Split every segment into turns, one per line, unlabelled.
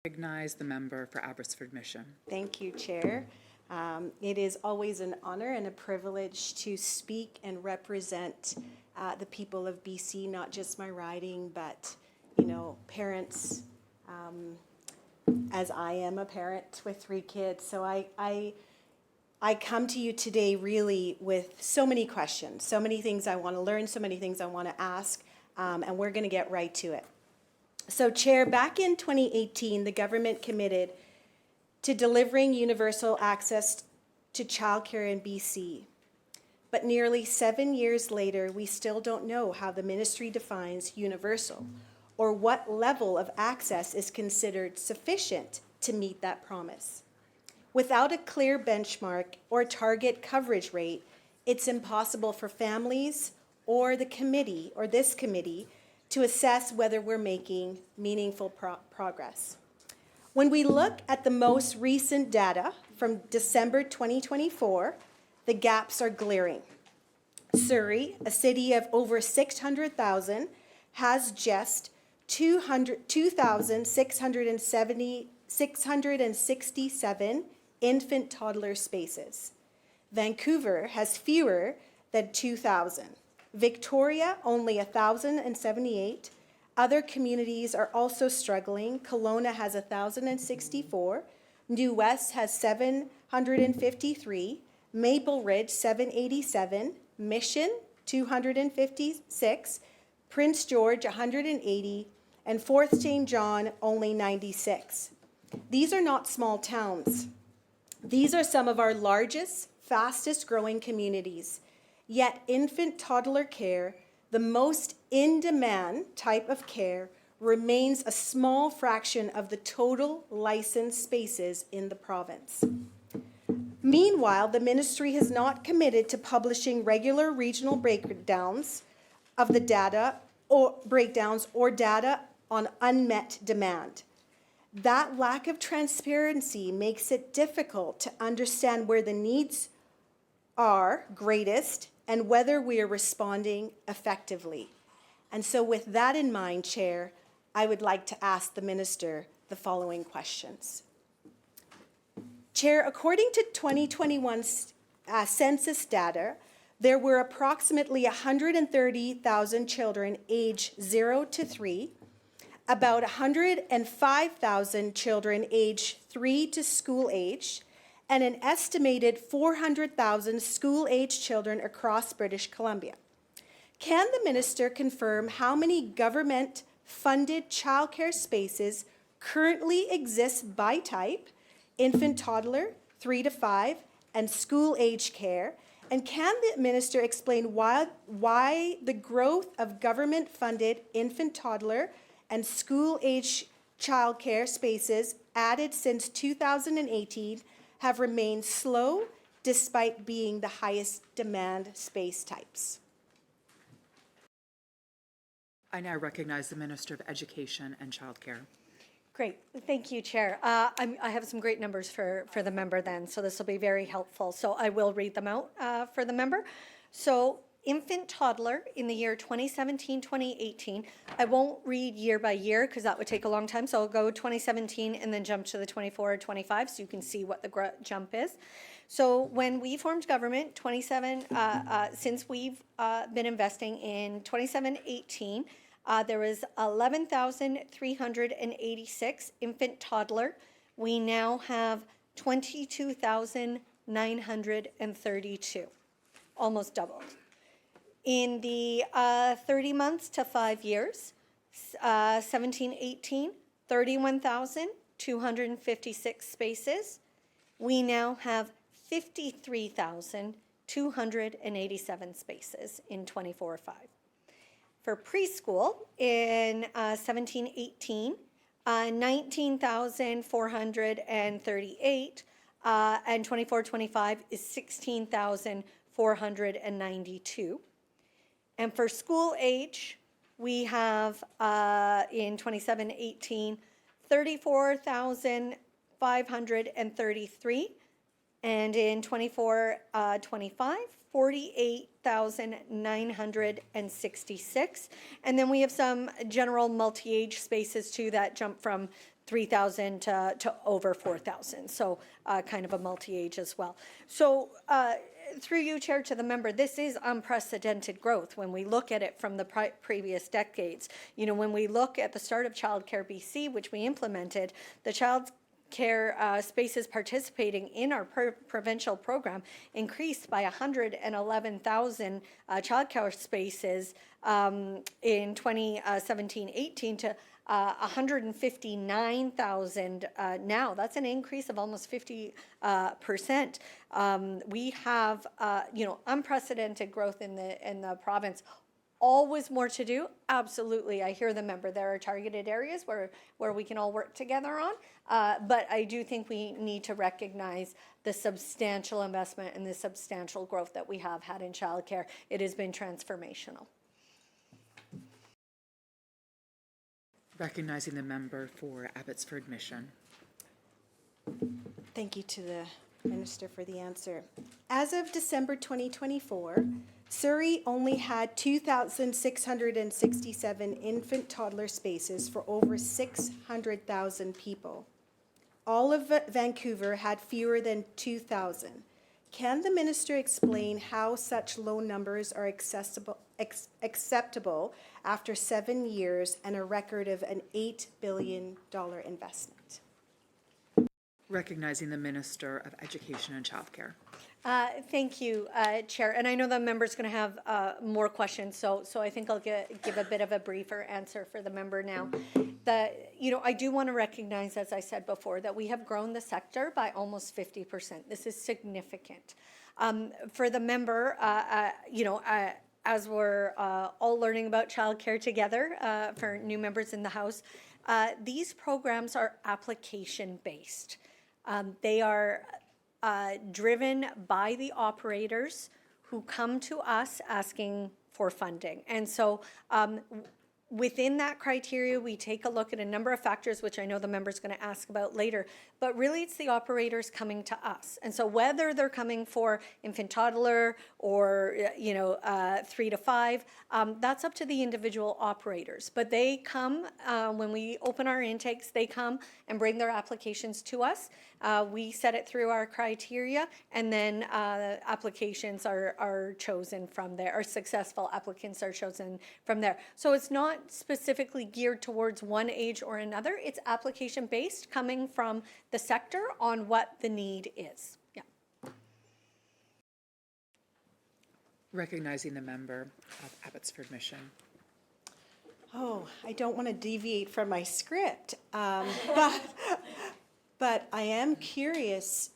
Recognize the member for Abbotsford Mission.
Thank you, Chair. It is always an honor and a privilege to speak and represent the people of BC, not just my riding, but, you know, parents, as I am a parent with 3 kids. So I come to you today really with so many questions, so many things I want to learn, so many things I want to ask, and we're going to get right to it. So, Chair, back in 2018, the government committed to delivering universal access to childcare in BC. But nearly 7 years later, we still don't know how the ministry defines universal or what level of access is considered sufficient to meet that promise. Without a clear benchmark or target coverage rate, it's impossible for families or the committee or this committee to assess whether we're making meaningful progress. When we look at the most recent data from December 2024, the gaps are glaring. Surrey, a city of over 600,000, has just 2,667 infant toddler spaces. Vancouver has fewer than 2,000. Victoria, only 1,078. Other communities are also struggling. Kelowna has 1,064. New West has 753. Maple Ridge, 787. Mission, 256. Prince George, 180. And Fort St. John, only 96. These are not small towns. These are some of our largest, fastest growing communities. Yet infant toddler care, the most in-demand type of care, remains a small fraction of the total licensed spaces in the province. Meanwhile, the ministry has not committed to publishing regular regional breakdowns of the data or data on unmet demand. That lack of transparency makes it difficult to understand where the needs are greatest and whether we are responding effectively. And so with that in mind, Chair, I would like to ask the Minister the following questions. Chair, according to 2021 census data, there were approximately 130,000 children aged 0 to 3, about 105,000 children aged 3 to school age, and an estimated 400,000 school-age children across British Columbia. Can the minister confirm how many government-funded childcare spaces currently exist by type, infant toddler, 3 to 5, and school-age care? And can the minister explain why the growth of government-funded infant toddler and school-age childcare spaces added since 2018 have remained slow despite being the highest demand space types?
I now recognize the Minister of Education and Childcare.
Great. Thank you, Chair. I have some great numbers for the member then, so this will be very helpful. So I will read them out for the member. So infant toddler in the year 2017-2018, I won't read year by year because that would take a long time, so I'll go 2017 and then jump to the 24-25 so you can see what the jump is. So when we formed government, since we've been investing in 27-18, there was 11,386 infant toddler. We now have 22,932, almost doubled. In the 30 months to 5 years, 17-18, 31,256 spaces. We now have 53,287 spaces in 24-5. For preschool, in 17-18, 19,438, and 24-25 is 16,492. And for school age, we have in 27-18, 34,533, and in 24-25, 48,966. And then we have some general multi-age spaces too that jump from 3,000 to over 4,000. So kind of a multi-age as well. So through you, Chair, to the member, this is unprecedented growth when we look at it from the previous decades. You know, when we look at the start of Childcare BC, which we implemented, the child care spaces participating in our provincial program increased by 111,000 childcare spaces in 2017-18 to 159,000 now. That's an increase of almost 50%. We have, you know, unprecedented growth in the province. Always more to do, absolutely. I hear the member. There are targeted areas where we can all work together on, but I do think we need to recognize the substantial investment and the substantial growth that we have had in childcare. It has been transformational.
Recognizing the member for Abbotsford Mission.
Thank you to the Minister for the answer. As of December 2024, Surrey only had 2,667 infant toddler spaces for over 600,000 people. All of Vancouver had fewer than 2,000. Can the minister explain how such low numbers are acceptable after 7 years and a record of an $8 billion investment?
Recognizing the Minister of Education and Childcare.
Thank you, Chair. And I know the member's going to have more questions, so I think I'll give a bit of a briefer answer for the member now. You know, I do want to recognize, as I said before, that we have grown the sector by almost 50%. This is significant. For the member, you know, as we're all learning about childcare together for new members in the House, these programs are application-based. They are driven by the operators who come to us asking for funding. And so within that criteria, we take a look at a number of factors, which I know the member's going to ask about later, but really it's the operators coming to us. And so whether they're coming for infant toddler or, you know, 3 to 5, that's up to the individual operators. But they come, when we open our intakes, they come and bring their applications to us. We set it through our criteria, and then applications are chosen from there, or successful applicants are chosen from there. So it's not specifically geared towards one age or another. It's application based, coming from the sector on what the need is. Yeah.
Recognizing the member of Abbotsford Mission.
Oh, I don't want to deviate from my script, but I am curious,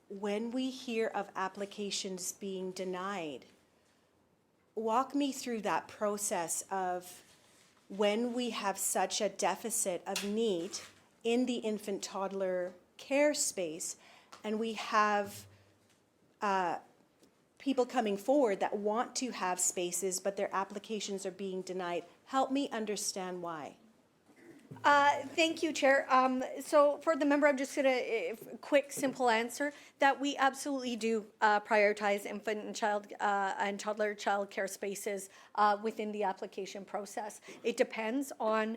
when we hear of applications being denied, walk me through that process of when we have such a deficit of need in the infant toddler care space, and we have people coming forward that want to have spaces, but their applications are being denied. Help me understand why.
Thank you, Chair. So for the member, I'm just going to, quick, simple answer, that we absolutely do prioritize infant and toddler child care spaces within the application process. It depends on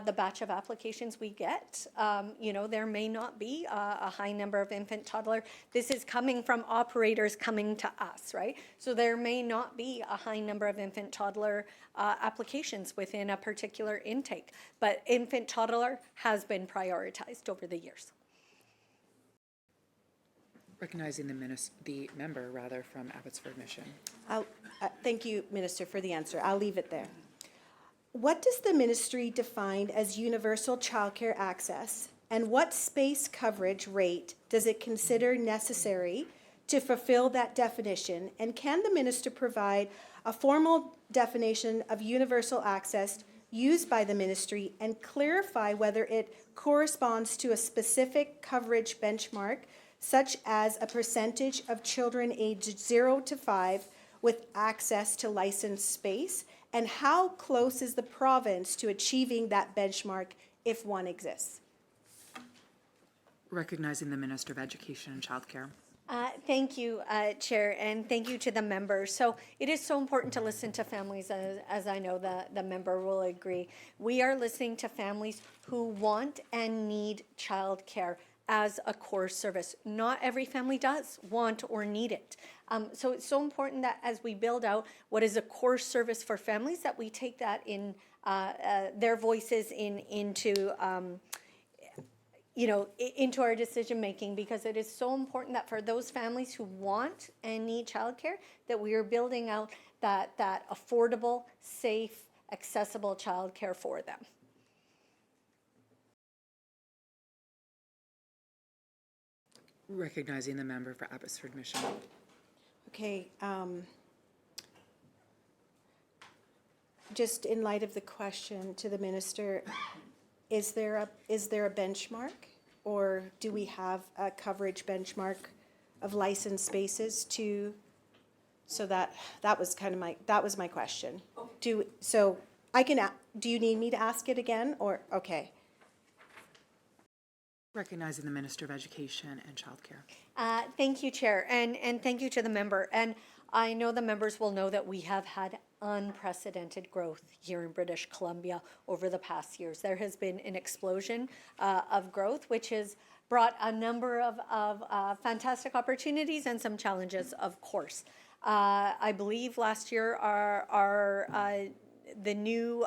the batch of applications we get. You know, there may not be a high number of infant toddler. This is coming from operators coming to us, right? So there may not be a high number of infant toddler applications within a particular intake, but infant toddler has been prioritized over the years.
Recognizing the member from Abbotsford Mission.
Thank you, Minister, for the answer. I'll leave it there. What does the ministry define as universal childcare access, and what space coverage rate does it consider necessary to fulfill that definition? And can the minister provide a formal definition of universal access used by the ministry and clarify whether it corresponds to a specific coverage benchmark, such as a percentage of children aged 0 to 5 with access to licensed space? And how close is the province to achieving that benchmark, if one exists?
Recognizing the Minister of Education and Childcare.
Thank you, Chair, and thank you to the members. So it is so important to listen to families, as I know the member will agree. We are listening to families who want and need childcare as a core service. Not every family does want or need it. So it's so important that as we build out what is a core service for families, that we take that in their voices into into our decision making, because it is so important that for those families who want and need childcare, that we are building out that affordable, safe, accessible childcare for them.
Recognizing the member for Abbotsford Mission.
Okay, just in light of the question to the minister, is there a benchmark, or do we have a coverage benchmark of licensed spaces to? So that was kind of my question. Do you need me to ask it again, or okay?
Recognizing the Minister of Education and Childcare.
Thank you, Chair, and thank you to the member. And I know the members will know that we have had unprecedented growth here in British Columbia over the past years. There has been an explosion of growth, which has brought a number of fantastic opportunities and some challenges, of course. I believe last year the new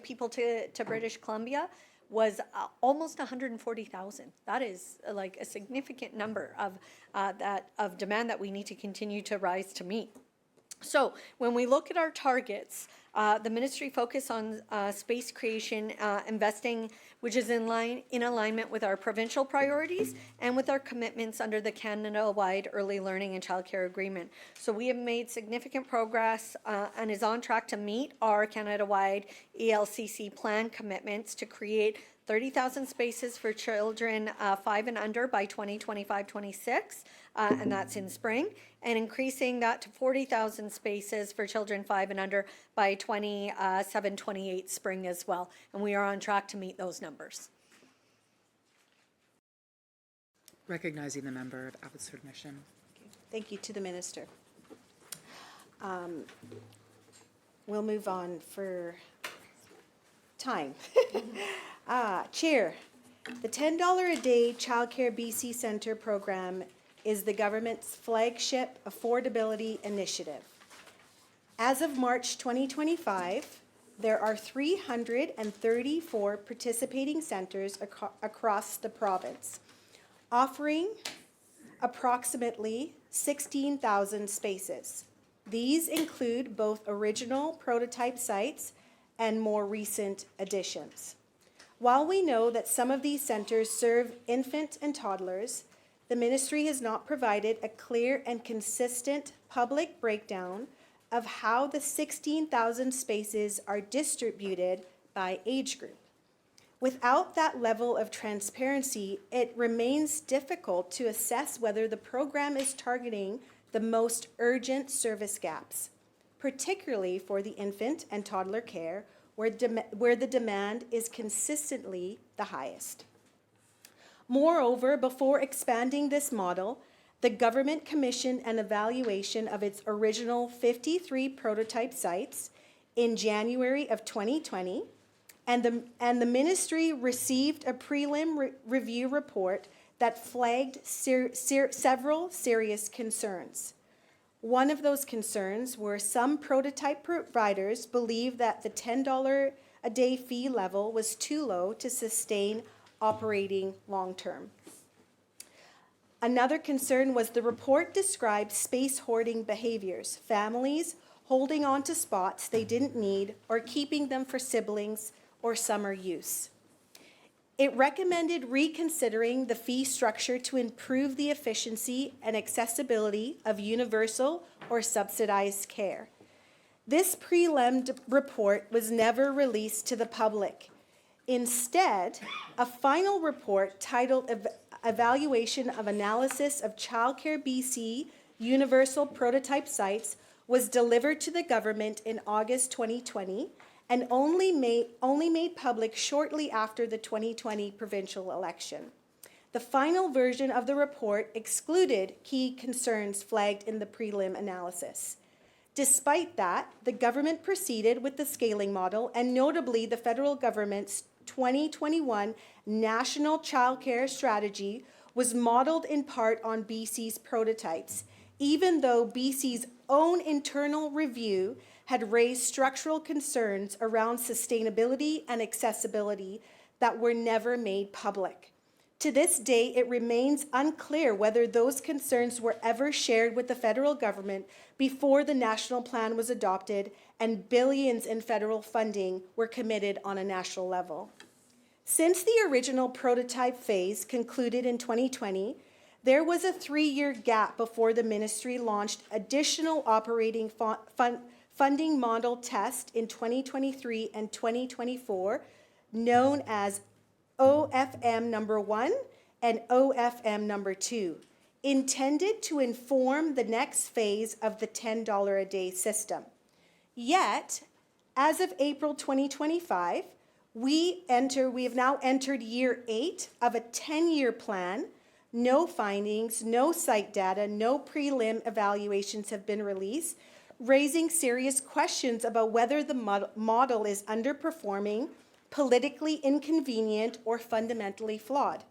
people to British Columbia was almost 140,000. That is like a significant number of demand that we need to continue to rise to meet. So when we look at our targets, the ministry focus on space creation, investing, which is in alignment with our provincial priorities and with our commitments under the Canada-wide Early Learning and Childcare Agreement. So we have made significant progress and is on track to meet our Canada-wide ELCC plan commitments to create 30,000 spaces for children 5 and under by 2025-26, and that's in spring, and increasing that to 40,000 spaces for children 5 and under by 27-28 spring as well. And we are on track to meet those numbers.
Recognizing the member of Abbotsford Mission.
Okay. Thank you to the minister. We'll move on for time. Chair, the $10 a day Childcare BC Centre program is the government's flagship affordability initiative. As of March 2025, there are 334 participating centres across the province, offering approximately 16,000 spaces. These include both original prototype sites and more recent additions. While we know that some of these centres serve infant and toddlers, the ministry has not provided a clear and consistent public breakdown of how the 16,000 spaces are distributed by age group. Without that level of transparency, it remains difficult to assess whether the program is targeting the most urgent service gaps, particularly for the infant and toddler care, where the demand is consistently the highest. Moreover, before expanding this model, the government commissioned an evaluation of its original 53 prototype sites in January of 2020, and the ministry received a prelim review report that flagged several serious concerns. One of those concerns were some prototype providers believed that the $10 a day fee level was too low to sustain operating long-term. Another concern was the report described space hoarding behaviors, families holding on to spots they didn't need or keeping them for siblings or summer use. It recommended reconsidering the fee structure to improve the efficiency and accessibility of universal or subsidized care. This prelim report was never released to the public. Instead, a final report titled Evaluation of Analysis of Childcare BC Universal Prototype Sites was delivered to the government in August 2020 and only made public shortly after the 2020 provincial election. The final version of the report excluded key concerns flagged in the prelim analysis. Despite that, the government proceeded with the scaling model, and notably the federal government's 2021 National Childcare Strategy was modeled in part on BC's prototypes, even though BC's own internal review had raised structural concerns around sustainability and accessibility that were never made public. To this day, it remains unclear whether those concerns were ever shared with the federal government before the national plan was adopted and billions in federal funding were committed on a national level. Since the original prototype phase concluded in 2020, there was a 3-year gap before the ministry launched additional operating funding model test in 2023 and 2024, known as OFM number 1 and OFM number 2, intended to inform the next phase of the $10 a day system. Yet, as of April 2025, we have now entered year 8 of a 10-year plan. No findings, no site data, no prelim evaluations have been released, raising serious questions about whether the model is underperforming, politically inconvenient, or fundamentally flawed.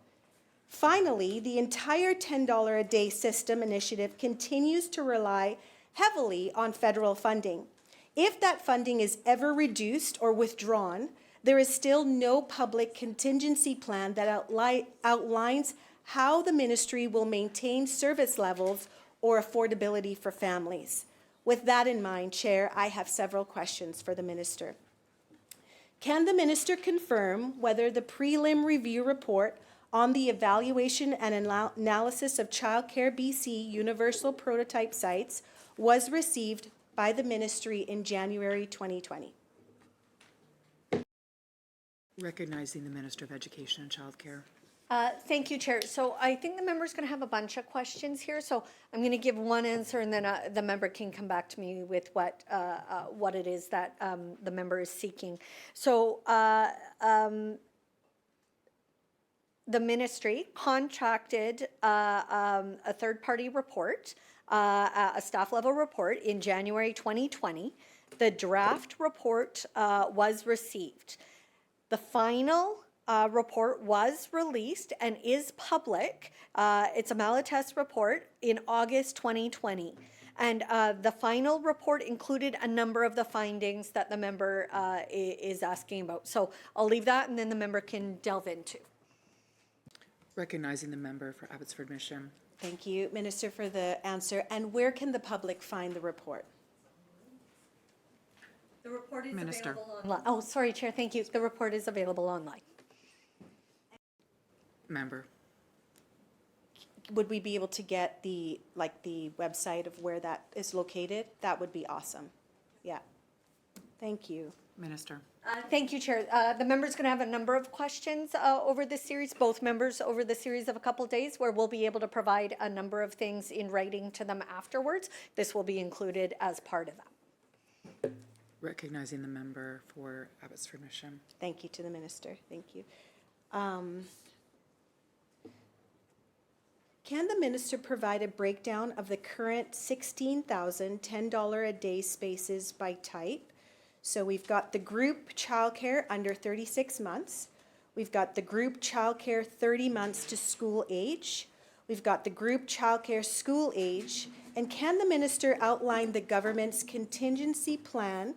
Finally, the entire $10 a day system initiative continues to rely heavily on federal funding. If that funding is ever reduced or withdrawn, there is still no public contingency plan that outlines how the ministry will maintain service levels or affordability for families. With that in mind, Chair, I have several questions for the minister. Can the minister confirm whether the prelim review report on the evaluation and analysis of Childcare BC universal prototype sites was received by the ministry in January 2020?
Recognizing the Minister of Education and Childcare.
Thank you, Chair. So I think the member's going to have a bunch of questions here. So I'm going to give one answer, and then the member can come back to me with what it is that the member is seeking. So the ministry contracted a third-party report, a staff-level report in January 2020. The draft report was received. The final report was released and is public. It's a Malatest report in August 2020. And the final report included a number of the findings that the member is asking about. So I'll leave that, and then the member can delve into.
Recognizing the member for Abbotsford Mission.
Thank you, Minister, for the answer. And where can the public find the report?
The report is
Minister.
available online. Oh, sorry, Chair. Thank you. The report is available online.
Member.
Would we be able to get the website of where that is located? That would be awesome. Yeah. Thank you.
Minister.
Thank you, Chair. The member's going to have a number of questions over this series, both members over the series of a couple days, where we'll be able to provide a number of things in writing to them afterwards. This will be included as part of that.
Recognizing the member for Abbotsford Mission.
Thank you to the minister. Thank you. Can the minister provide a breakdown of the current 16,000 $10 a day spaces by type? So we've got the group childcare under 36 months. We've got the group childcare 30 months to school age. We've got the group childcare school age. And can the minister outline the government's contingency plan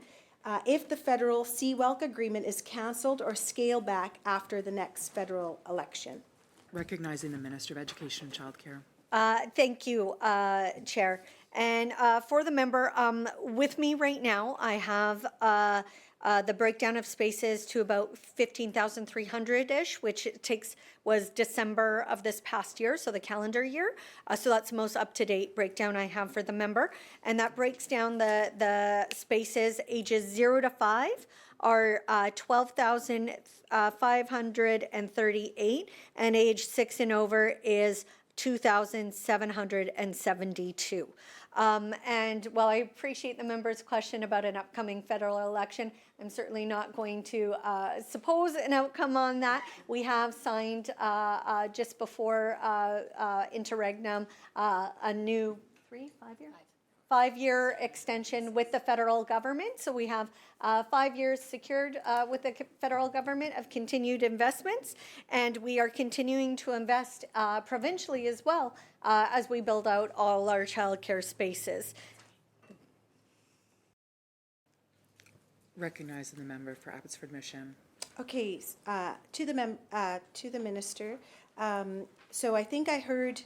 if the federal CWELC agreement is cancelled or scaled back after the next federal election?
Recognizing the Minister of Education and Childcare.
Thank you, Chair. And for the member, with me right now, I have the breakdown of spaces to about 15,300-ish, which was December of this past year, so the calendar year. So that's the most up-to-date breakdown I have for the member. And that breaks down the spaces ages 0 to 5 are 12,538, and age 6 and over is 2,772. And while I appreciate the member's question about an upcoming federal election, I'm certainly not going to suppose an outcome on that. We have signed just before interregnum a new 5-year extension with the federal government. So we have 5 years secured with the federal government of continued investments, and we are continuing to invest provincially as well as we build out all our childcare spaces.
Recognizing the member for Abbotsford Mission.
Okay, to the minister. So I think I heard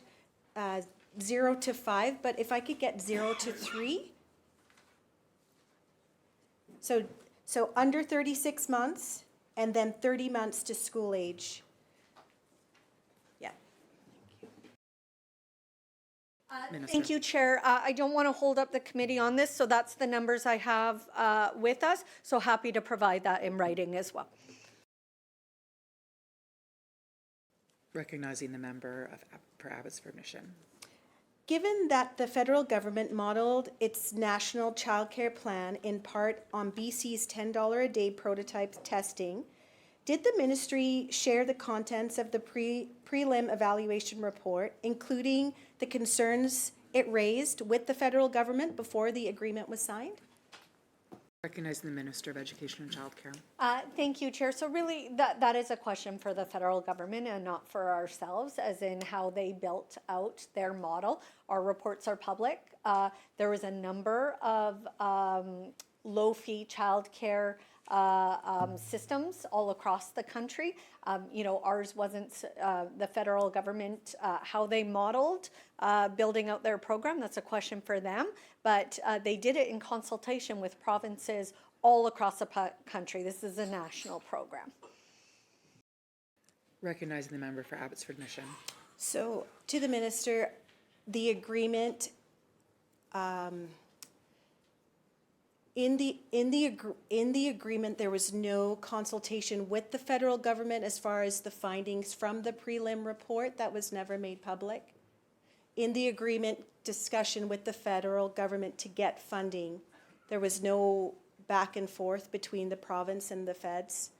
0 to 5, but if I could get 0 to 3. So under 36 months and then 30 months to school age. Yeah.
Minister.
Thank you, Chair. I don't want to hold up the committee on this, so that's the numbers I have with us. So happy to provide that in writing as well.
Recognizing the member for Abbotsford Mission.
Given that the federal government modeled its national childcare plan in part on BC's $10 a day prototype testing, did the ministry share the contents of the prelim evaluation report, including the concerns it raised with the federal government before the agreement was signed?
Recognizing the Minister of Education and Childcare.
Thank you, Chair. So really, that is a question for the federal government and not for ourselves, as in how they built out their model. Our reports are public. There was a number of low-fee childcare systems all across the country. Ours wasn't the federal government, how they modeled building out their program. That's a question for them. But they did it in consultation with provinces all across the country. This is a national program.
Recognizing the member for Abbotsford Mission.
So to the minister, the agreement in the agreement, there was no consultation with the federal government as far as the findings from the prelim report. That was never made public. In the agreement discussion with the federal government to get funding, there was no back and forth between the province and the feds.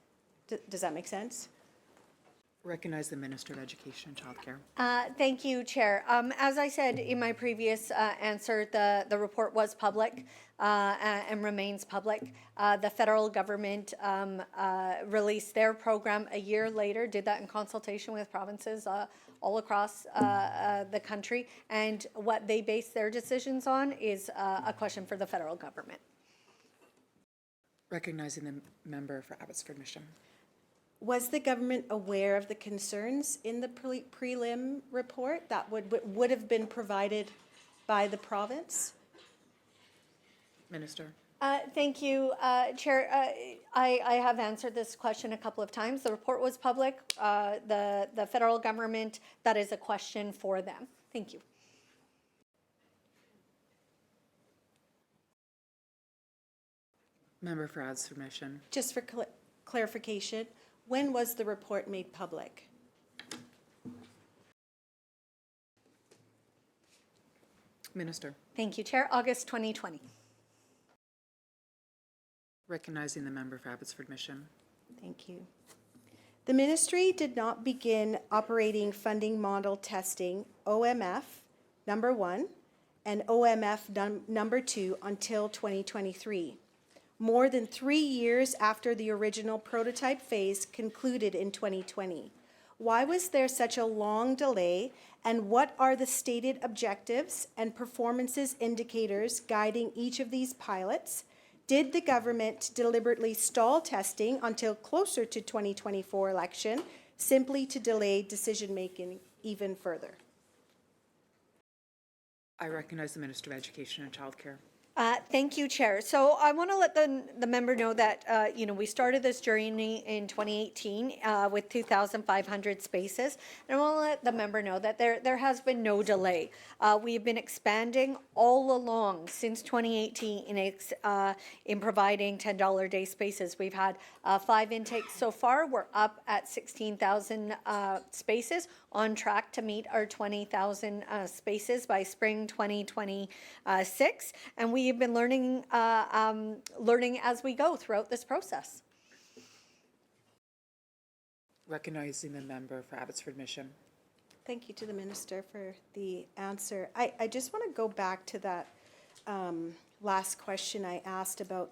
Does that make sense?
Recognize the Minister of Education and Childcare.
Thank you, Chair. As I said in my previous answer, the report was public and remains public. The federal government released their program a year later, did that in consultation with provinces all across the country, and what they base their decisions on is a question for the federal government.
Recognizing the member for Abbotsford Mission.
Was the government aware of the concerns in the prelim report that would have been provided by the province?
Minister.
Thank you, Chair. I have answered this question a couple of times. The report was public. The federal government, that is a question for them. Thank you.
Member for Abbotsford Mission.
Just for clarification, when was the report made public?
Minister.
Thank you, Chair. August 2020.
Recognizing the member for Abbotsford Mission.
Thank you. The ministry did not begin operating funding model testing, OMF number 1 and OMF number 2 until 2023. More than 3 years after the original prototype phase concluded in 2020. Why was there such a long delay, and what are the stated objectives and performances indicators guiding each of these pilots? Did the government deliberately stall testing until closer to 2024 election, simply to delay decision-making even further?
I recognize the Minister of Education and Childcare.
Thank you, Chair. So I want to let the member know that, we started this journey in 2018 with 2,500 spaces. And I want to let the member know that there has been no delay. We've been expanding all along since 2018 in providing $10 a day spaces. We've had 5 intakes so far. We're up at 16,000 spaces, on track to meet our 20,000 spaces by spring 2026. And we have been learning as we go throughout this process.
Recognizing the member for Abbotsford Mission.
Thank you to the minister for the answer. I just want to go back to that last question I asked about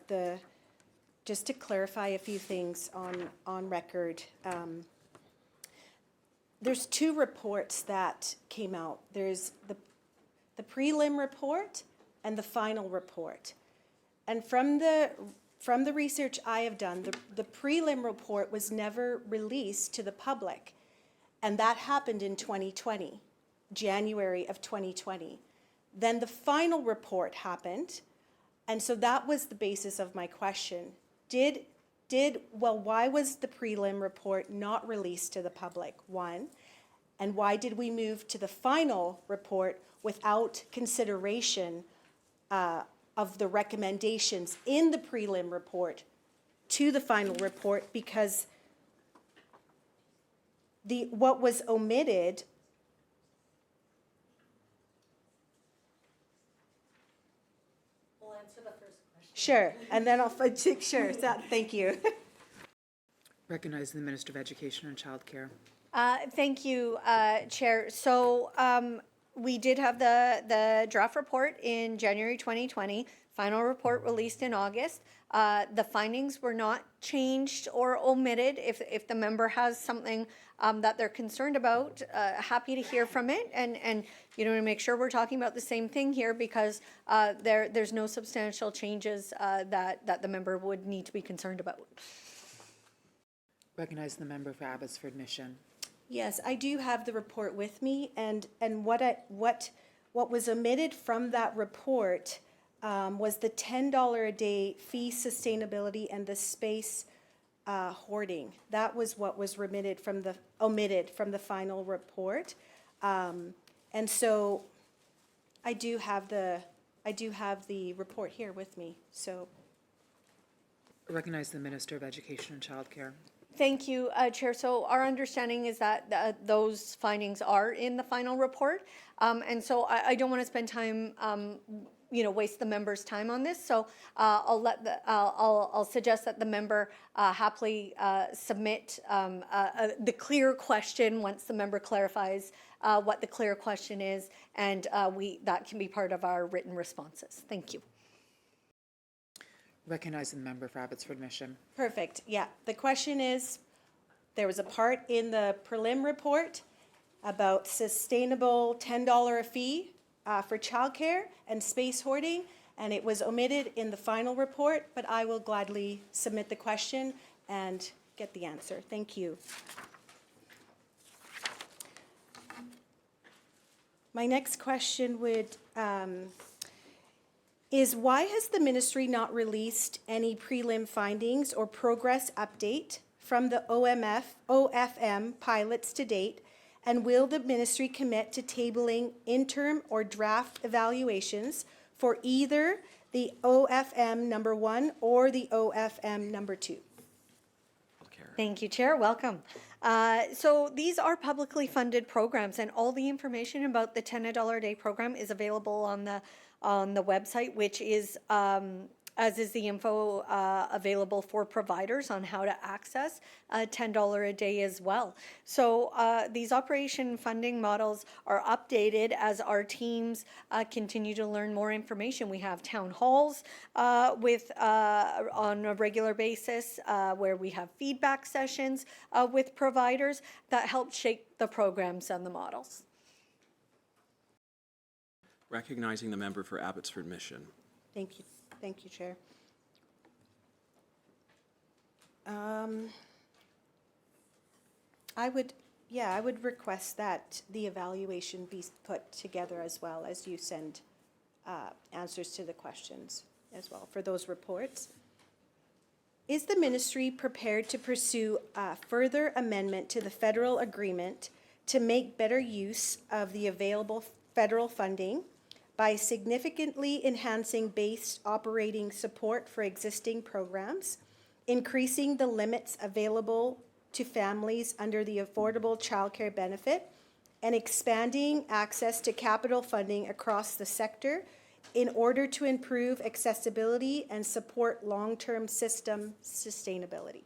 just to clarify a few things on record. There's 2 reports that came out. There's the prelim report and the final report. And from the research I have done, the prelim report was never released to the public. And that happened in 2020, January of 2020. Then the final report happened. And so that was the basis of my question. Why was the prelim report not released to the public? 1. And why did we move to the final report without consideration of the recommendations in the prelim report to the final report? Because what was omitted
We'll answer the first question.
Sure, and then I'll sure. Thank you.
Recognizing the Minister of Education and Childcare.
Thank you, Chair. So we did have the draft report in January 2020, final report released in August. The findings were not changed or omitted. If the member has something that they're concerned about, happy to hear from it. And to make sure we're talking about the same thing here, because there's no substantial changes that the member would need to be concerned about.
Recognizing the member for Abbotsford Mission.
Yes, I do have the report with me, and what was omitted from that report was the $10 a day fee sustainability and the space hoarding. That was what was omitted from the final report, and so I do have the report here with me. So
Recognize the Minister of Education and Childcare.
Thank you, Chair. So our understanding is that those findings are in the final report. And so I don't want to spend time, waste the member's time on this. So I'll suggest that the member happily submit the clear question once the member clarifies what the clear question is, and that can be part of our written responses. Thank you.
Recognizing the member for Abbotsford Mission.
perfect. Yeah, the question is, there was a part in the prelim report about sustainable $10 a fee for childcare and space hoarding, and it was omitted in the final report, but I will gladly submit the question and get the answer. Thank you. My next question is why has the ministry not released any prelim findings or progress update from the OFM pilots to date? And will the ministry commit to tabling interim or draft evaluations for either the OFM number 1 or the OFM number 2?
Thank you, Chair. Welcome. So these are publicly funded programs, and all the information about the $10 a day program is available on the website, which is as is the info available for providers on how to access $10 a day as well. So these operation funding models are updated as our teams continue to learn more information. We have town halls on a regular basis where we have feedback sessions with providers that help shape the programs and the models.
Recognizing the member for Abbotsford Mission.
Thank you. Thank you, Chair. I would request that the evaluation be put together as well as you send answers to the questions as well for those reports. Is the ministry prepared to pursue a further amendment to the federal agreement to make better use of the available federal funding by significantly enhancing base operating support for existing programs, increasing the limits available to families under the Affordable Childcare Benefit, and expanding access to capital funding across the sector in order to improve accessibility and support long-term system sustainability?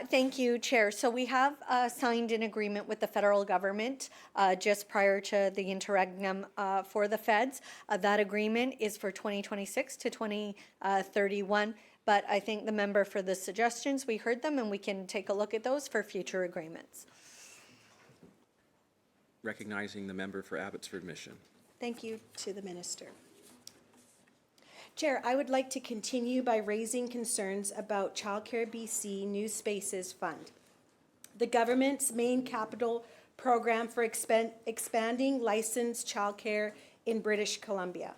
Thank you, Chair. So we have signed an agreement with the federal government just prior to the interregnum for the feds. That agreement is for 2026 to 2031. But I thank the member for the suggestions. We heard them, and we can take a look at those for future agreements.
Recognizing the member for Abbotsford Mission.
Thank you to the minister. Chair, I would like to continue by raising concerns about Childcare BC New Spaces Fund, the government's main capital program for expanding licensed childcare in British Columbia.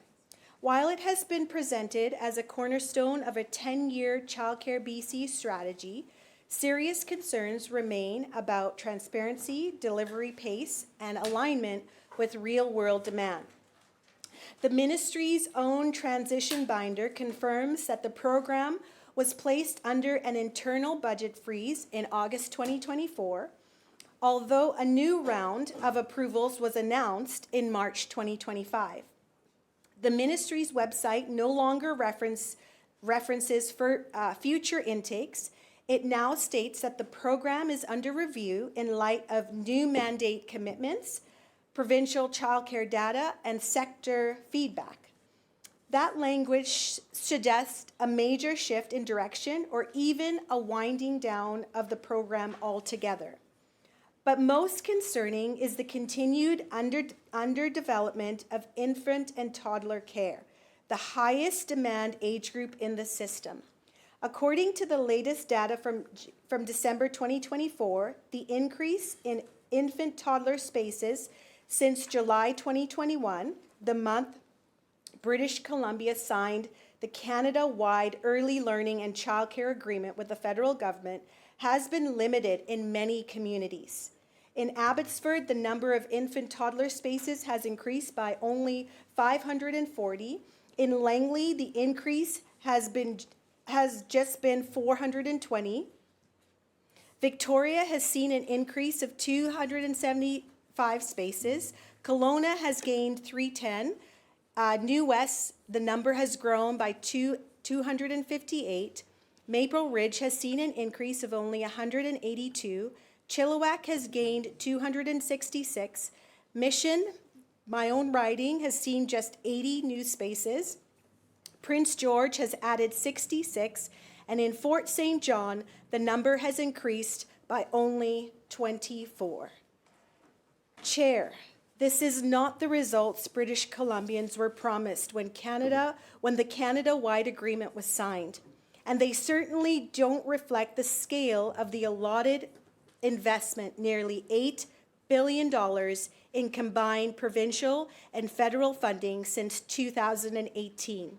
While it has been presented as a cornerstone of a 10-year Childcare BC strategy, serious concerns remain about transparency, delivery pace, and alignment with real-world demand. The ministry's own transition binder confirms that the program was placed under an internal budget freeze in August 2024, although a new round of approvals was announced in March 2025. The ministry's website no longer references for future intakes. It now states that the program is under review in light of new mandate commitments, provincial childcare data, and sector feedback. That language suggests a major shift in direction or even a winding down of the program altogether. But most concerning is the continued underdevelopment of infant and toddler care, the highest demand age group in the system. According to the latest data from December 2024, the increase in infant toddler spaces since July 2021, the month British Columbia signed the Canada-wide Early Learning and Childcare Agreement with the federal government, has been limited in many communities. In Abbotsford, the number of infant toddler spaces has increased by only 540. In Langley, the increase has just been 420. Victoria has seen an increase of 275 spaces. Kelowna has gained 310. New West, the number has grown by 258. Maple Ridge has seen an increase of only 182. Chilliwack has gained 266. Mission, my own riding, has seen just 80 new spaces. Prince George has added 66. And in Fort St. John, the number has increased by only 24. Chair, this is not the results British Columbians were promised when the Canada-wide agreement was signed. And they certainly don't reflect the scale of the allotted investment, nearly $8 billion in combined provincial and federal funding since 2018.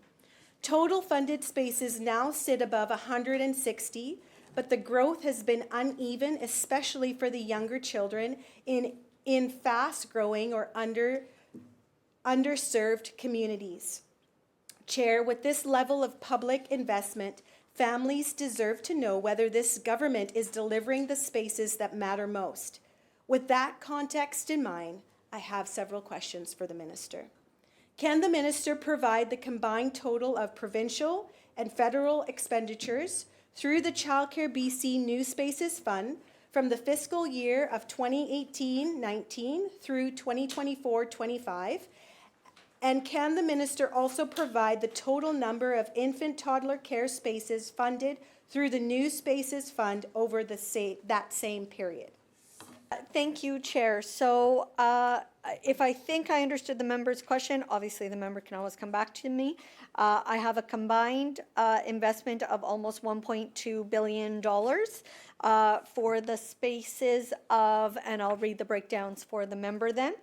Total funded spaces now sit above 160, but the growth has been uneven, especially for the younger children in fast-growing or underserved communities. Chair, with this level of public investment, families deserve to know whether this government is delivering the spaces that matter most. With that context in mind, I have several questions for the minister. Can the minister provide the combined total of provincial and federal expenditures through the Childcare BC New Spaces Fund from the fiscal year of 2018-19 through 2024-25? And can the minister also provide the total number of infant toddler care spaces funded through the New Spaces Fund over that same period?
Thank you, Chair. So if I think I understood the member's question, obviously the member can always come back to me. I have a combined investment of almost $1.2 billion for the spaces of, and I'll read the breakdowns for the member then.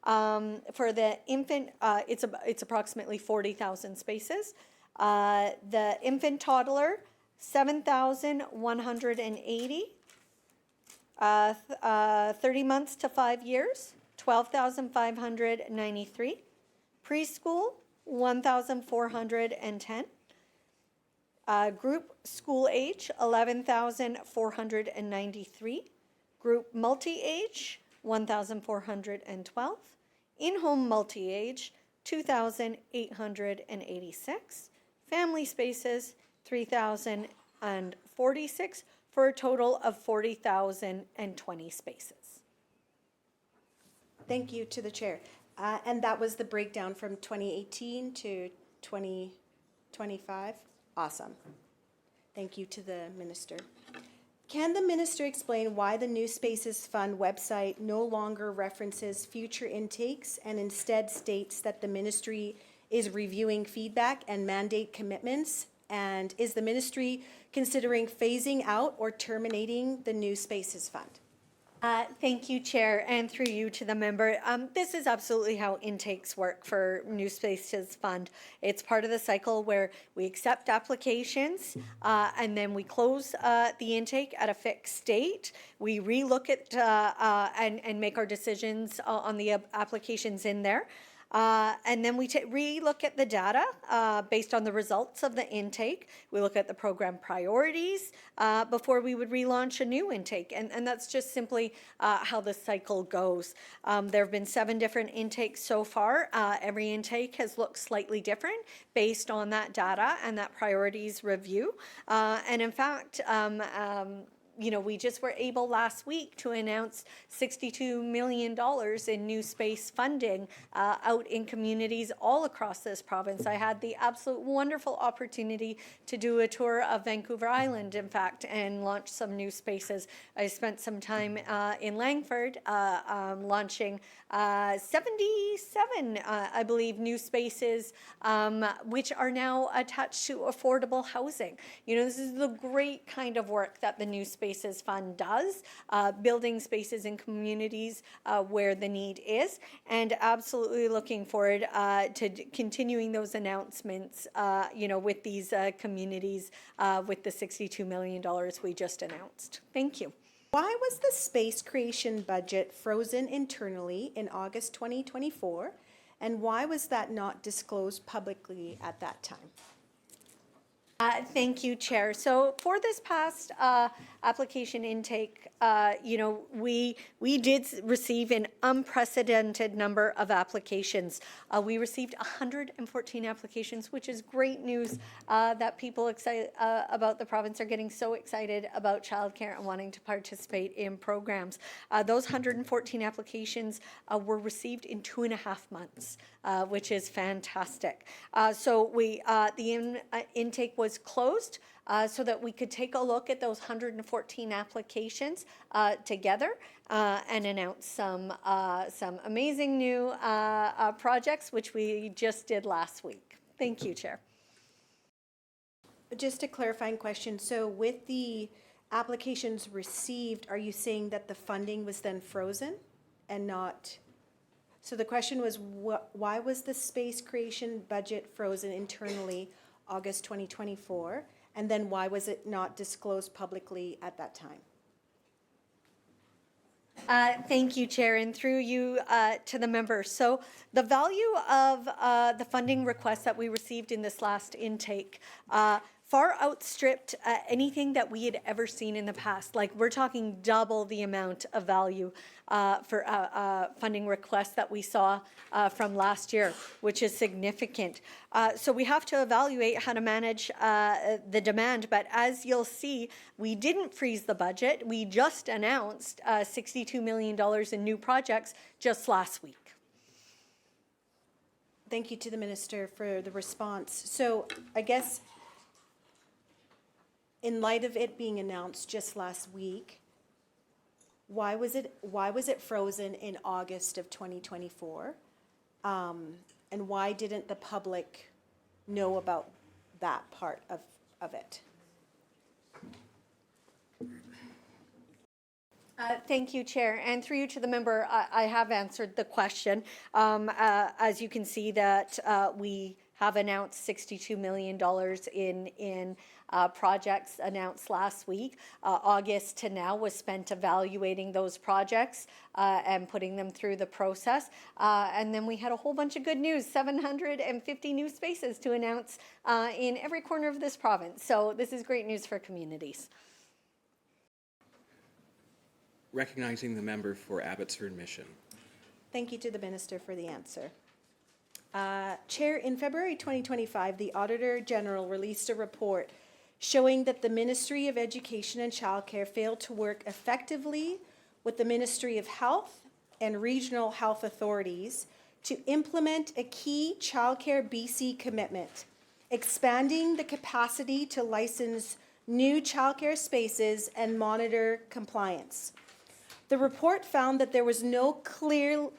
For the infant, it's approximately 40,000 spaces. The infant toddler, 7,180. 30 months to 5 years, 12,593. Preschool, 1,410. Group school age, 11,493. Group multi-age, 1,412. In-home multi-age, 2,886. Family spaces, 3,046, for a total of 40,020 spaces.
Thank you to the chair. And that was the breakdown from 2018 to 2025. Awesome. Thank you to the minister. Can the minister explain why the New Spaces Fund website no longer references future intakes and instead states that the ministry is reviewing feedback and mandate commitments? And is the ministry considering phasing out or terminating the New Spaces Fund?
Thank you, Chair, and through you to the member. This is absolutely how intakes work for New Spaces Fund. It's part of the cycle where we accept applications and then we close the intake at a fixed date. We relook at and make our decisions on the applications in there. And then we re-look at the data based on the results of the intake. We look at the program priorities before we would relaunch a new intake. And that's just simply how the cycle goes. There have been 7 different intakes so far. Every intake has looked slightly different based on that data and that priorities review. And in fact, you know, we just were able last week to announce $62 million in new space funding out in communities all across this province. I had the absolute wonderful opportunity to do a tour of Vancouver Island, in fact, and launch some new spaces. I spent some time in Langford launching 77, I believe, new spaces, which are now attached to affordable housing. You know, this is the great kind of work that the New Spaces Fund does, building spaces in communities where the need is, and absolutely looking forward to continuing those announcements, you know, with these communities with the $62 million we just announced. Thank you.
Why was the space creation budget frozen internally in August 2024? And why was that not disclosed publicly at that time?
Thank you, Chair. So for this past application intake, you know, we did receive an unprecedented number of applications. We received 114 applications, which is great news that people excited about the province are getting so excited about childcare and wanting to participate in programs. Those 114 applications were received in 2.5 months, which is fantastic. So the intake was closed so that we could take a look at those 114 applications together and announce some amazing new projects, which we just did last week. Thank you, Chair.
Just a clarifying question. So with the applications received, are you saying that the funding was then frozen and not? So the question was, why was the space creation budget frozen internally August 2024? And then why was it not disclosed publicly at that time?
Thank you, Chair, and through you to the members. So the value of the funding request that we received in this last intake far outstripped anything that we had ever seen in the past. Like, we're talking double the amount of value for funding requests that we saw from last year, which is significant. So we have to evaluate how to manage the demand. But as you'll see, we didn't freeze the budget. We just announced $62 million in new projects just last week.
Thank you to the minister for the response. So I guess in light of it being announced just last week, why was it frozen in August of 2024? And why didn't the public know about that part of it?
Thank you, Chair. And through you to the member, I have answered the question. As you can see that we have announced $62 million in projects announced last week. August to now was spent evaluating those projects and putting them through the process. And then we had a whole bunch of good news, 750 new spaces to announce in every corner of this province. So this is great news for communities.
Recognizing the member for Abbotsford Mission.
Thank you to the Minister for the answer. Chair, in February 2025, the Auditor General released a report showing that the Ministry of Education and Childcare failed to work effectively with the Ministry of Health and regional health authorities to implement a key Childcare BC commitment, expanding the capacity to license new childcare spaces and monitor compliance. The report found that there was no clearly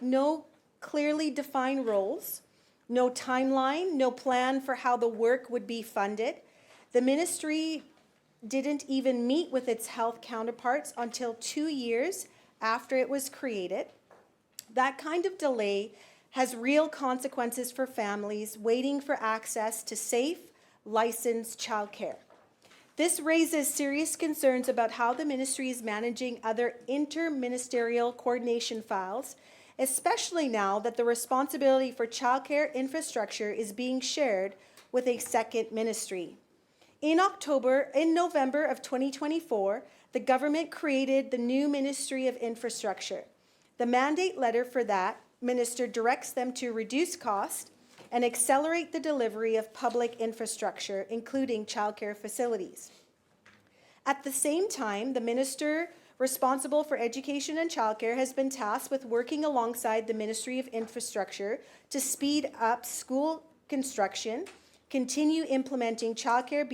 defined roles, no timeline, no plan for how the work would be funded. The ministry didn't even meet with its health counterparts until 2 years after it was created. That kind of delay has real consequences for families waiting for access to safe, licensed childcare. This raises serious concerns about how the ministry is managing other interministerial coordination files, especially now that the responsibility for childcare infrastructure is being shared with a second ministry. In November of 2024, the government created the new Ministry of Infrastructure. The mandate letter for that minister directs them to reduce cost and accelerate the delivery of public infrastructure, including childcare facilities. At the same time, the minister responsible for education and childcare has been tasked with working alongside the Ministry of Infrastructure to speed up school construction, continue implementing Childcare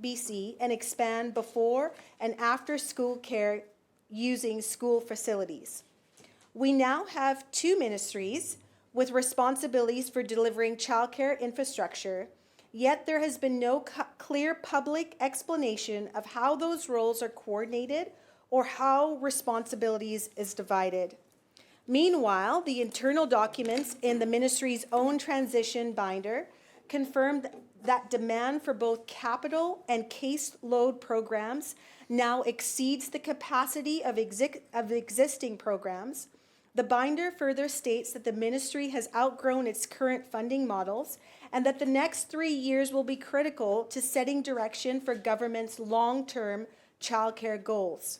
BC, and expand before and after school care using school facilities. We now have two ministries with responsibilities for delivering childcare infrastructure, yet there has been no clear public explanation of how those roles are coordinated or how responsibilities is divided. Meanwhile, the internal documents in the ministry's own transition binder confirmed that demand for both capital and caseload programs now exceeds the capacity of existing programs. The binder further states that the ministry has outgrown its current funding models and that the next 3 years will be critical to setting direction for government's long-term childcare goals.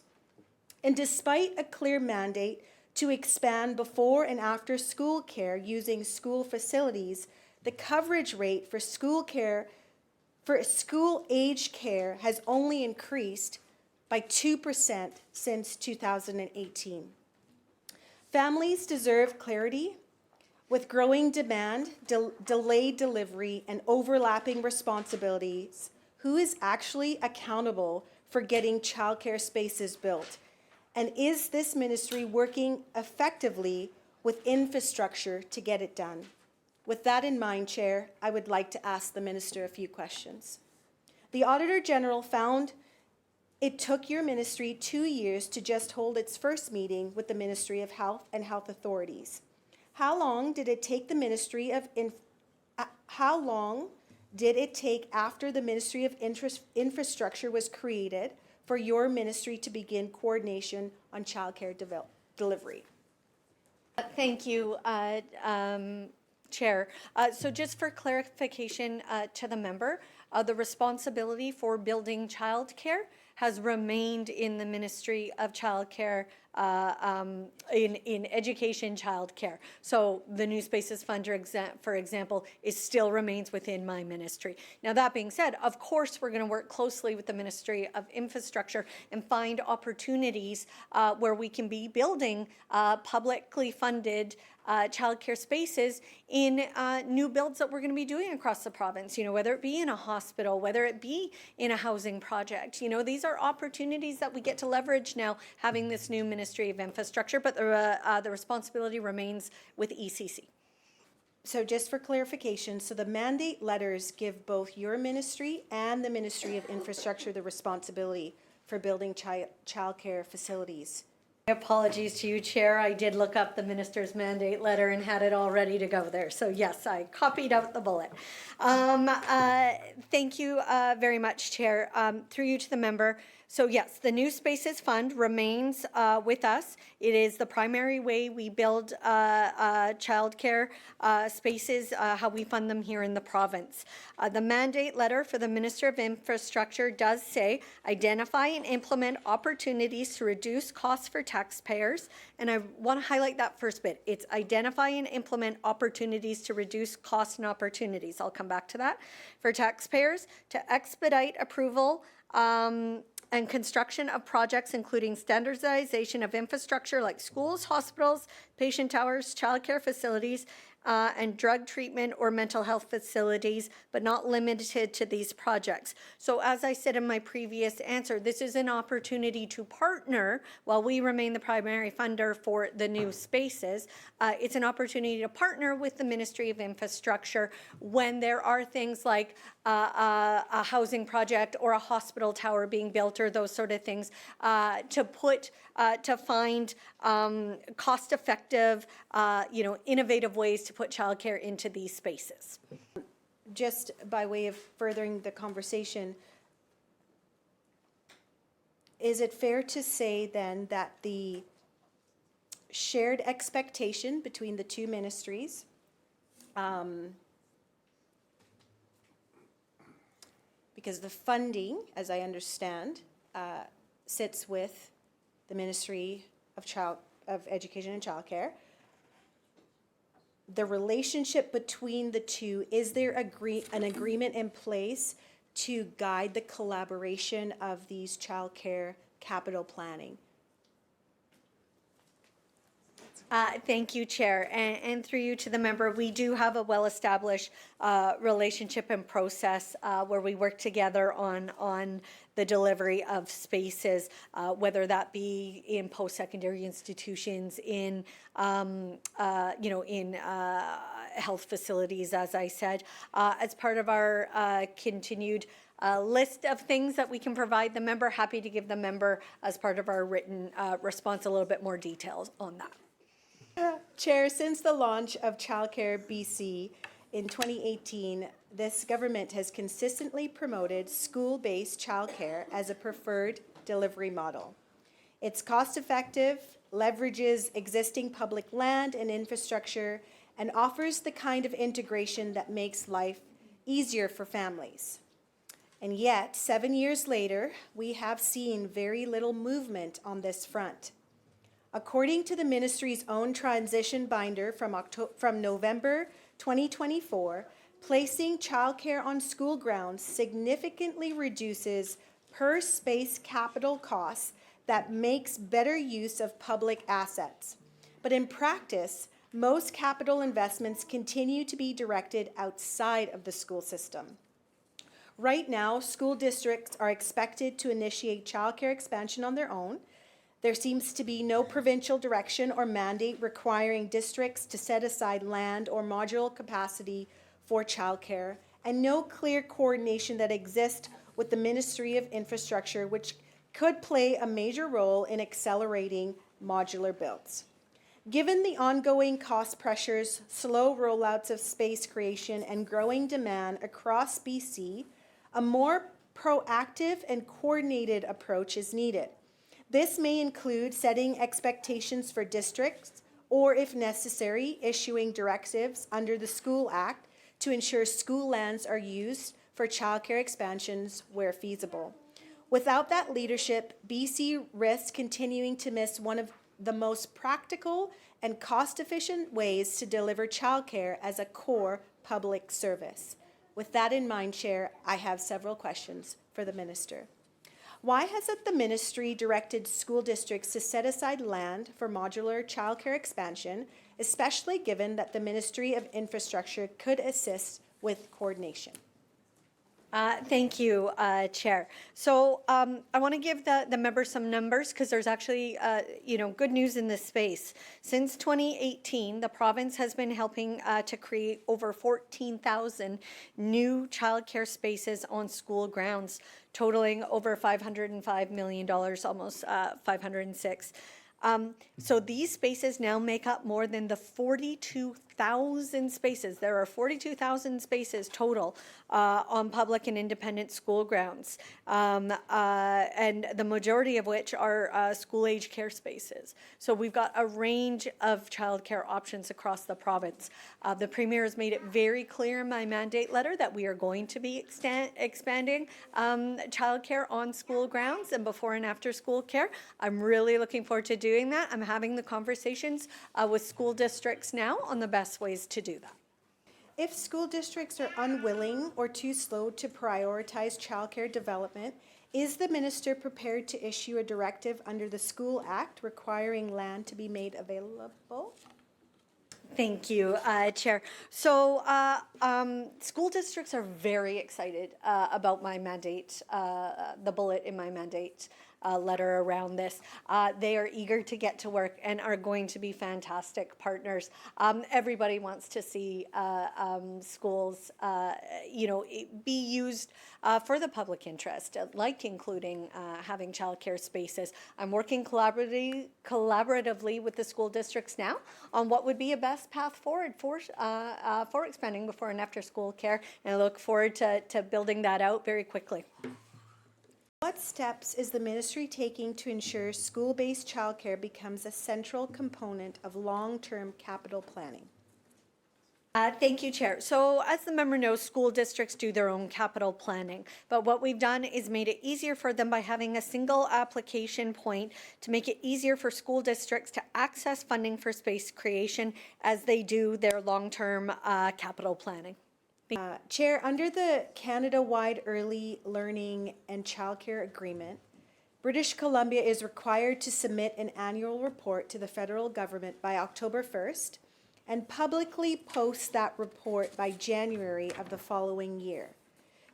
And despite a clear mandate to expand before and after school care using school facilities, the coverage rate for school age care has only increased by 2% since 2018. Families deserve clarity. With growing demand, delayed delivery, and overlapping responsibilities, who is actually accountable for getting childcare spaces built? And is this ministry working effectively with infrastructure to get it done? With that in mind, Chair, I would like to ask the Minister a few questions. The Auditor General found it took your ministry 2 years to just hold its first meeting with the Ministry of Health and health authorities. How long did it take after the Ministry of Infrastructure was created for your ministry to begin coordination on childcare delivery?
Thank you, Chair. So just for clarification to the member, the responsibility for building childcare has remained in the Ministry of Childcare, in education childcare. So the New Spaces Fund, for example, still remains within my ministry. Now, that being said, of course, we're going to work closely with the Ministry of Infrastructure and find opportunities where we can be building publicly funded childcare spaces in new builds that we're going to be doing across the province, whether it be in a hospital, whether it be in a housing project. These are opportunities that we get to leverage now, having this new Ministry of Infrastructure, but the responsibility remains with ECC.
So just for clarification, so the mandate letters give both your ministry and the Ministry of Infrastructure the responsibility for building childcare facilities.
Apologies to you, Chair. I did look up the minister's mandate letter and had it all ready to go there. So yes, I copied out the bullet. Thank you very much, Chair. Through you to the member. So yes, the New Spaces Fund remains with us. It is the primary way we build childcare spaces, how we fund them here in the province. The mandate letter for the Minister of Infrastructure does say, identify and implement opportunities to reduce costs for taxpayers. And I want to highlight that first bit. It's identify and implement opportunities to reduce costs and opportunities. I'll come back to that. For taxpayers, to expedite approval and construction of projects including standardization of infrastructure like schools, hospitals, patient towers, childcare facilities, and drug treatment or mental health facilities, but not limited to these projects. So as I said in my previous answer, this is an opportunity to partner while we remain the primary funder for the new spaces. It's an opportunity to partner with the Ministry of Infrastructure when there are things like a housing project or a hospital tower being built or those sort of things to find cost-effective, innovative ways to put childcare into these spaces.
Just by way of furthering the conversation, is it fair to say then that the shared expectation between the two ministries because the funding, as I understand, sits with the Ministry of Education and Childcare. The relationship between the two, is there an agreement in place to guide the collaboration of these childcare capital planning?
Thank you, Chair. And through you to the member, we do have a well-established relationship and process where we work together on the delivery of spaces, whether that be in post-secondary institutions, in health facilities, as I said, as part of our continued list of things that we can provide the member. Happy to give the member, as part of our written response, a little bit more details on that.
Chair, since the launch of Childcare BC in 2018, this government has consistently promoted school-based childcare as a preferred delivery model. It's cost-effective, leverages existing public land and infrastructure, and offers the kind of integration that makes life easier for families. And yet, 7 years later, we have seen very little movement on this front. According to the ministry's own transition binder from November 2024, placing childcare on school grounds significantly reduces per space capital costs that makes better use of public assets. But in practice, most capital investments continue to be directed outside of the school system. Right now, school districts are expected to initiate childcare expansion on their own. There seems to be no provincial direction or mandate requiring districts to set aside land or modular capacity for childcare, and no clear coordination that exists with the Ministry of Infrastructure, which could play a major role in accelerating modular builds. Given the ongoing cost pressures, slow rollouts of space creation, and growing demand across BC, a more proactive and coordinated approach is needed. This may include setting expectations for districts or, if necessary, issuing directives under the School Act to ensure school lands are used for childcare expansions where feasible. Without that leadership, BC risks continuing to miss one of the most practical and cost-efficient ways to deliver childcare as a core public service. With that in mind, Chair, I have several questions for the Minister. Why hasn't the ministry directed school districts to set aside land for modular childcare expansion, especially given that the Ministry of Infrastructure could assist with coordination?
Thank you, Chair. So I want to give the member some numbers because there's actually, good news in this space. Since 2018, the province has been helping to create over 14,000 new childcare spaces on school grounds, totaling over $505 million, almost 506. So these spaces now make up more than the 42,000 spaces. There are 42,000 spaces total on public and independent school grounds, and the majority of which are school-age care spaces. So we've got a range of childcare options across the province. The Premier has made it very clear in my mandate letter that we are going to be expanding childcare on school grounds and before and after school care. I'm really looking forward to doing that. I'm having the conversations with school districts now on the best ways to do that.
If school districts are unwilling or too slow to prioritize childcare development, is the minister prepared to issue a directive under the School Act requiring land to be made available?
Thank you, Chair. So school districts are very excited about my mandate, the bullet in my mandate letter around this. They are eager to get to work and are going to be fantastic partners. Everybody wants to see schools, be used for the public interest, like including having childcare spaces. I'm working collaboratively with the school districts now on what would be a best path forward for expanding before and after school care, and I look forward to building that out very quickly.
What steps is the ministry taking to ensure school-based childcare becomes a central component of long-term capital planning?
Thank you, Chair. So as the member knows, school districts do their own capital planning, but what we've done is made it easier for them by having a single application point to make it easier for school districts to access funding for space creation as they do their long-term capital planning.
Chair, under the Canada-wide Early Learning and Childcare Agreement, British Columbia is required to submit an annual report to the federal government by October 1st and publicly post that report by January of the following year.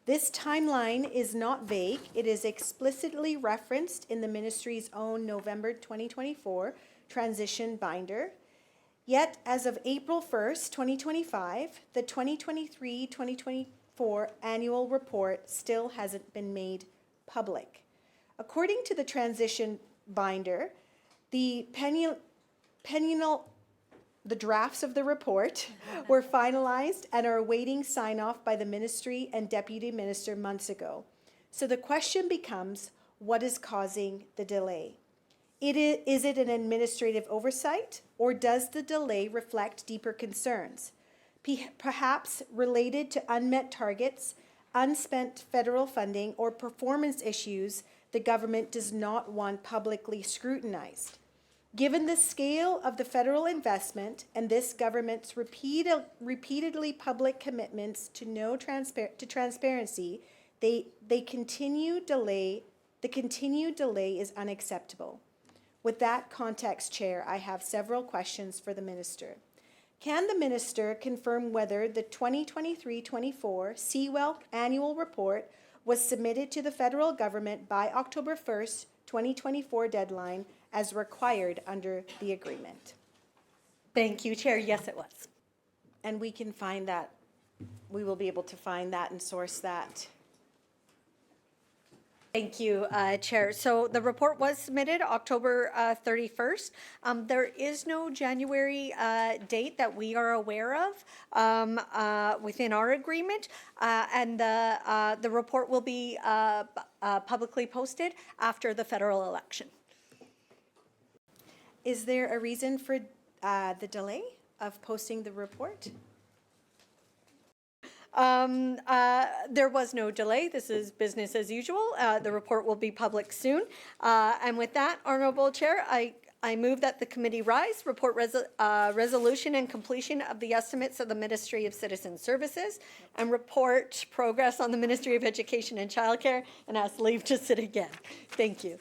This timeline is not vague. It is explicitly referenced in the ministry's own November 2024 transition binder. Yet, as of April 1st, 2025, the 2023-2024 annual report still hasn't been made public. According to the transition binder, the drafts of the report were finalized and are awaiting sign-off by the ministry and deputy minister months ago. So the question becomes, what is causing the delay? Is it an administrative oversight, or does the delay reflect deeper concerns, perhaps related to unmet targets, unspent federal funding, or performance issues the government does not want publicly scrutinized? Given the scale of the federal investment and this government's repeatedly public commitments to transparency, the continued delay is unacceptable. With that context, Chair, I have several questions for the minister. Can the minister confirm whether the 2023-24 CWELC annual report was submitted to the federal government by October 1st, 2024 deadline as required under the agreement?
Thank you, Chair. Yes, it was.
And we can find that, we will be able to find that and source that.
Thank you, Chair. So the report was submitted October 31st. There is no January date that we are aware of within our agreement, and the report will be publicly posted after the federal election.
Is there a reason for the delay of posting the report?
There was no delay. This is business as usual. The report will be public soon. And with that, Honourable Chair, I move that the committee rise, report resolution and completion of the estimates of the Ministry of Citizen Services, and report progress on the Ministry of Education and Childcare, and ask leave to sit again. Thank you.